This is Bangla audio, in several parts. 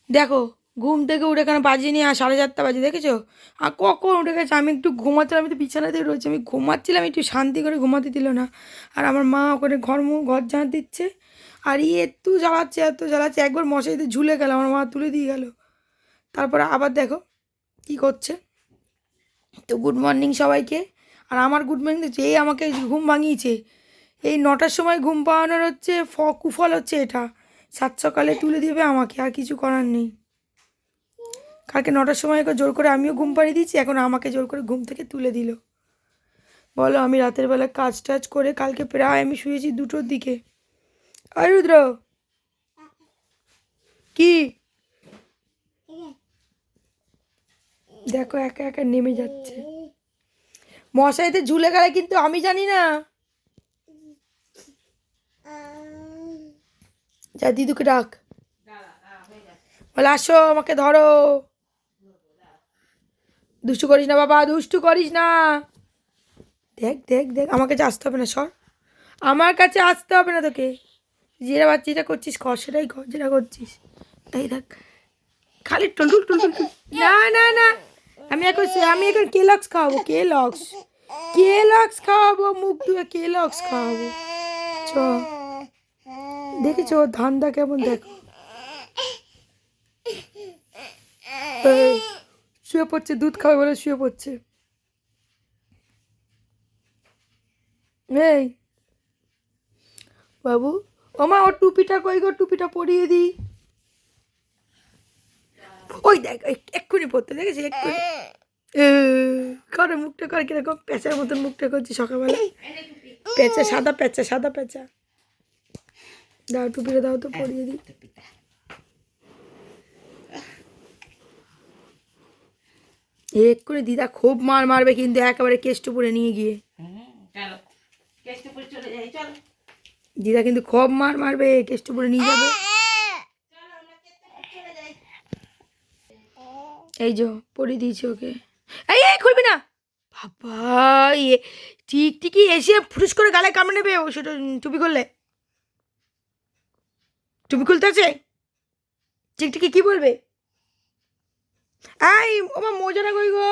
দেখো ঘুম থেকে উঠে কেন বাজিনি আর 4:30 বাজে দেখেছো? আর কখন উঠে গেছে, আমি একটু ঘুমাচ্ছিলাম, আমি তো বিছানাতে রয়েছি, আমি ঘুমাচ্ছিলাম, একটু শান্তি করে ঘুমাতে দিল না। আর আমার মা ওখানে ঘর ঝাঁট দিচ্ছে, আর এত জ্বালাচ্ছে, একবার মশারিতে ঝুলে গেল, আমার মা তুলে দিয়ে গেল। তারপরে আবার দেখো কি করছে। তো গুড মর্নিং সবাইকে। আর আমার গুড মর্নিং দেখছি, এই আমাকে ঘুম ভাঙিয়েছে, এই 9টার সময় ঘুম পাওয়ানোর হচ্ছে কুফল হচ্ছে এটা। সাত সকালে তুলে দেবে আমাকে, আর কিছু করার নেই। কালকে 9টার সময় জোর করে আমিও ঘুম পাড়িয়ে দিয়েছি, এখন আমাকে জোর করে ঘুম থেকে তুলে দিল। বলো, আমি রাতের বেলা কাজ টাজ করে কালকে প্রায় আমি শুয়েছি 2টোর দিকে। আর রুদ্র কি দেখো একা একা নেমে যাচ্ছে, মশাইতে ঝুলে গেলে কিন্তু আমি জানি না। যা দিদুকে ডাক, বলে আসো আমাকে ধরো। দুষ্টু করিস না বাবা, দুষ্টু করিস না। দেখ দেখ দেখ, আমার কাছে আসতে হবে না, সর, আমার কাছে আসতে হবে না তোকে। যেটা করছিস কর, সেটাই কর যেটা করছিস। এই দেখ খালি টুলটুল টুলটুল টুল। না না না, আমি এখন কেলক্স খাওয়াবো, কেলক্স খাওয়াবো, মুখ ধুয়ে কেলক্স খাওয়াবো। চ দেখেছো ধান্দা কেমন, দেখো শুয়ে পড়ছে, দুধ খাবে বলে শুয়ে পড়ছে। এই বাবু, ওমা ওর টুপিটা কই গো, টুপিটা পরিয়ে দিই। ওই দেখ এক্ষুনি পড়তে দেখেছি, এক্ষুনি করে মুখটা করে কিরকম পেঁচার মতন মুখটা করছি সকালবেলা। পেঁচা, সাদা পেঁচা। দাও টুপিটা দাও তো পরিয়ে দিই। এক্ষুনি দিদা খুব মার মারবে কিন্তু, একেবারে কেষ্টপুরে নিয়ে গিয়ে। দিদা কিন্তু খুব মার মারবে, কেষ্টপুরে নিয়ে যাবে। এই যে পরিয়ে দিয়েছি ওকে। এই খুলবি না বাবা, টিকটিকি এসে ফুটুস করে গালে কামড়ে নেবে ও, সেটা টুপি খুললে। টুপি খুলতে আছে, টিকটিকি কি বলবে? এই আমার মোজাটা কই গো,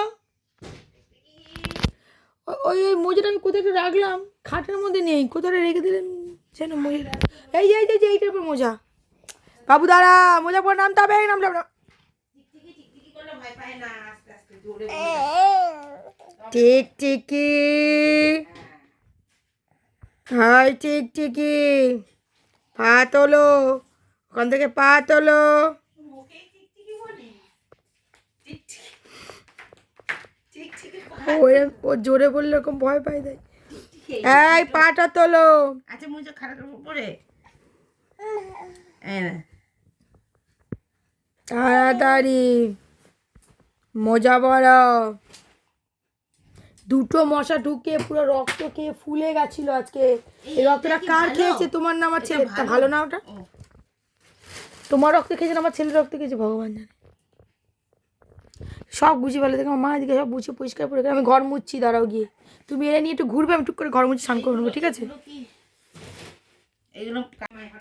ওই মোজাটা আমি কোথায় রাখলাম, খাটের মধ্যে নেই, কোথায় রেখে দিলেন যেন মোজা। এই এইটার উপর মোজা। বাবু দাঁড়া, মোজা পরে নামতে হবে, নামলাম না। টিকটিকি, হাই টিকটিকি, পা তোলো, ওখান থেকে পা তোলো। ও জোরে বললে এরকম ভয় পাই দেয়। এই পাটা তোলো। আচ্ছা মুজো খারাপ পরে তাড়াতাড়ি মোজা বড়। 2টো মশা ঢুকে পুরো রক্ত খেয়ে ফুলে গেছিল আজকে। এই রক্তটা কার খেয়েছে, তোমার না আমার ছেলের? তা ভালো না ওটা? তোমার রক্ত খেয়েছে না আমার ছেলের রক্ত খেয়েছে, ভগবান জানে। সব গুছিয়ে ফেলে, দেখো মা এদিকে সব গুছিয়ে পরিষ্কার করে, আমি ঘর মুছছি, দাঁড়াও গিয়ে তুমি এনে নিয়ে একটু ঘুরবে, আমি টুক করে ঘর মুছি স্নান করে নেবো, ঠিক আছে?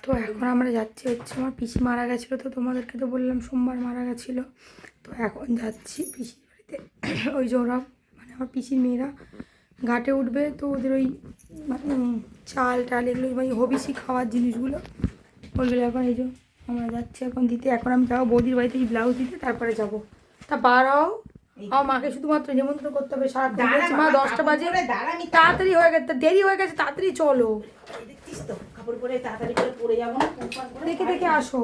তো এখন আমরা যাচ্ছি হচ্ছে, আমার পিসি মারা গেছিলো, তো তোমাদেরকে তো বললাম সোমবার মারা গেছিলো। তো এখন যাচ্ছি পিসির বাড়িতে। ওই যে ওরা মানে আমার পিসির মেয়েরা ঘাটে উঠবে, তো ওদের ওই মানে চাল টাল এগুলো মানে হবিষি খাওয়ার জিনিসগুলো ওইগুলো এখন এই যে আমরা যাচ্ছি এখন দিতে। এখন আমি যাবো বৌদির বাড়িতে এই ব্লাউজ দিতে, তারপরে যাবো। তা বাড়াও, আমার মাকে শুধুমাত্র নিমন্ত্রণ করতে হবে। সারাক্ষণ বলছি মা 10টা বাজে, তাড়াতাড়ি হয়ে গেছে, দেরি হয়ে গেছে, তাড়াতাড়ি চলো। কাপড় পরে তাড়াতাড়ি করে পরে যাবো না, দেখে দেখে আসো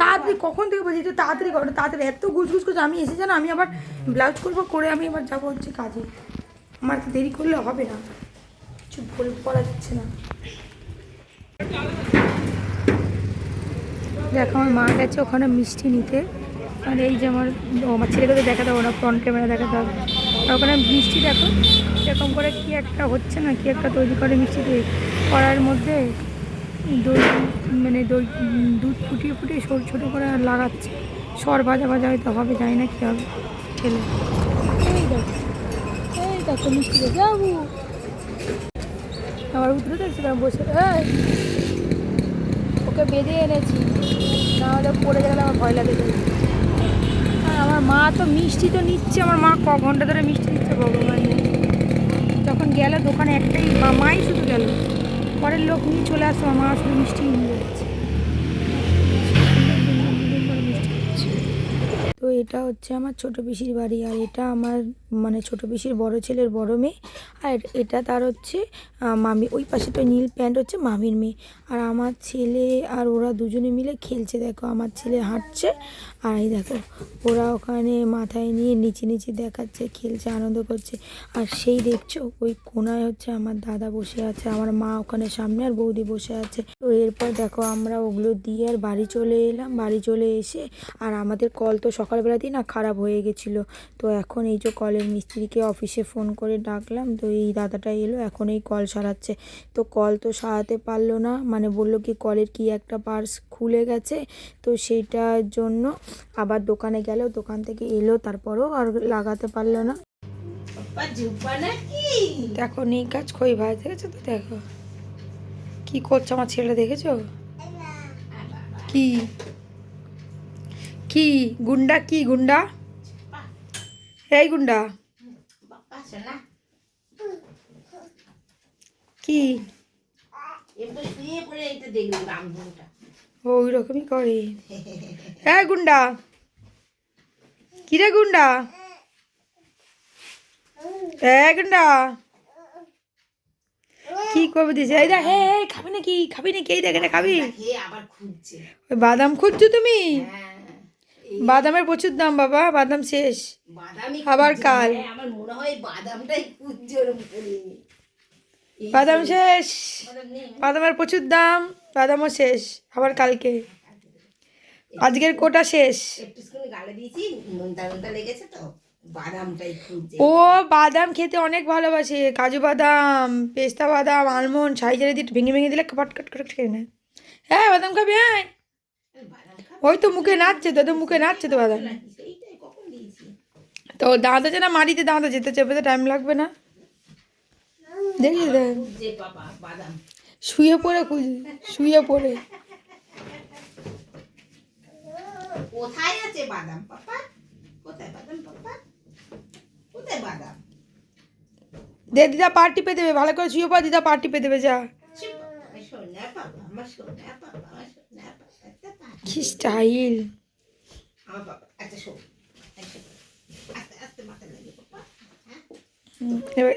তাড়াতাড়ি। কখন থেকে বলছি তো তাড়াতাড়ি করো, তাড়াতাড়ি এত গুজগুজ করছে। আমি এসে জানো, আমি আবার ব্লাউজ করবো, করে আমি আবার যাবো হচ্ছে কাজে। আমার তো দেরি করলে হবে না, কিছু বলা যাচ্ছে না। দেখো আমার মা গেছে ওখানে মিষ্টি নিতে, আর এই যে আমার ছেলেকে তো দেখাতে হবে না, ফ্রন্ট ক্যামেরা দেখাতে হবে। আর ওখানে মিষ্টি দেখো এরকম করে কি একটা হচ্ছে না, কি একটা তৈরি করে মিষ্টি করার মধ্যে দই মানে দুধ ফুটিয়ে ফুটিয়ে ছোটো করে লাগাচ্ছে। সর ভাজা ভাজা হয়তো হবে, জানি না কী হবে খেলে। এই দেখো মিষ্টি দেখে যাবো, আমার উঠে দেখছিলাম বসে। ওকে বেঁধে এনেছি, না হলে পড়ে গেলে আমার ভয় লাগে। আর আমার মা তো মিষ্টি তো নিচ্ছে, আমার মা ক ঘন্টা ধরে মিষ্টি নিচ্ছে ভগবান জানে। যখন গেল দোকানে একটাই মাই শুধু গেল, পরের লোক নিয়ে চলে আসছে, আমার মা শুধু মিষ্টি নিয়ে যাচ্ছে। তো এটা হচ্ছে আমার ছোটো পিসির বাড়ি, আর এটা আমার মানে ছোটো পিসির বড় ছেলের বড় মেয়ে, আর এটা তার হচ্ছে মামি। ওই পাশে তো নীল প্যান্ট হচ্ছে মামির মেয়ে। আর আমার ছেলে আর ওরা দুজনে মিলে খেলছে, দেখো আমার ছেলে হাঁটছে, আর এই দেখো ওরা ওখানে মাথায় নিয়ে নিচে নিচে দেখাচ্ছে, খেলছে, আনন্দ করছে। আর সেই দেখছো ওই কোনায় হচ্ছে আমার দাদা বসে আছে, আমার মা ওখানে সামনে, আর বৌদি বসে আছে। তো এরপর দেখো আমরা ওগুলো দিয়ে আর বাড়ি চলে এলাম। বাড়ি চলে এসে আর আমাদের কল তো সকালবেলাতেই না খারাপ হয়ে গেছিলো। তো এখন এই যে কলের মিস্ত্রিকে অফিসে ফোন করে ডাকলাম, তো এই দাদাটা এলো, এখন এই কল সারাচ্ছে। তো কল তো সারাতে পারলো না, মানে বললো কি কলের কি একটা পার্স খুলে গেছে, তো সেইটার জন্য আবার দোকানে গেল, দোকান থেকে এলো, তারপরও আর লাগাতে পারলো না। দেখো নেই কাজ খই ভাই, দেখেছো তো, দেখো কি করছে আমার ছেলে, দেখেছো কি কি গুন্ডা, কি গুন্ডা, এই গুন্ডা কি ওই রকমই করে। হ্যাঁ গুন্ডা, কিরে গুন্ডা, হ্যাঁ গুন্ডা কি করবে দিছে, এই দেখ, হে খাবি নাকি, খাবি নাকি, এই দেখ এটা খাবি, ওই বাদাম খুঁজছো তুমি, বাদামের প্রচুর দাম বাবা, বাদাম শেষ আবার কাল, বাদাম শেষ, বাদামের প্রচুর দাম, বাদামও শেষ আবার কালকে, আজকের কোটা শেষ। ও বাদাম খেতে অনেক ভালোবাসে, কাজু বাদাম, পেস্তা বাদাম, আলমন্ড সাইজের দিয়ে ভেঙে ভেঙে দিলে কাট কাট কাট খেয়ে নেয়। হ্যাঁ বাদাম খাবি, হ্যাঁ ওই তো মুখে নাচছে তো, মুখে নাচছে তো বাদাম। তো দাঁত আছে না মাটিতে, দাঁত যেতে চেপে টাইম লাগবে না, দেখি শুয়ে পড়ে খুঁজি, শুয়ে পড়ে। কোথায় আছে বাদাম পাপা, কোথায় বাদাম পাপা, কোথায় বাদাম? দে দিদা পা টিপে দেবে, ভালো করে শুয়ে পড়, দিদা পা টিপে দেবে, যা। কি স্টাইল,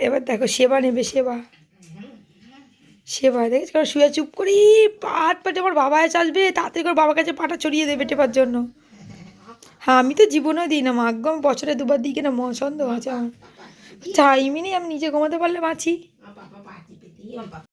এবার দেখো সেবা নেবে, সেবা, সেবা দেখেছ শুয়ে চুপ করি, পাট পাটে আমার বাবা এসে আসবে, তাড়াতাড়ি করে বাবার কাছে পাটা ছড়িয়ে দেবে টেপার জন্য। হ্যাঁ আমি তো জীবনেও দিই না মা, একদম বছরে দুবার দিই কিনা সন্দেহ আছে আমার, টাইমই নেই, আমি নিজে ঘুমাতে পারলে বাঁচি।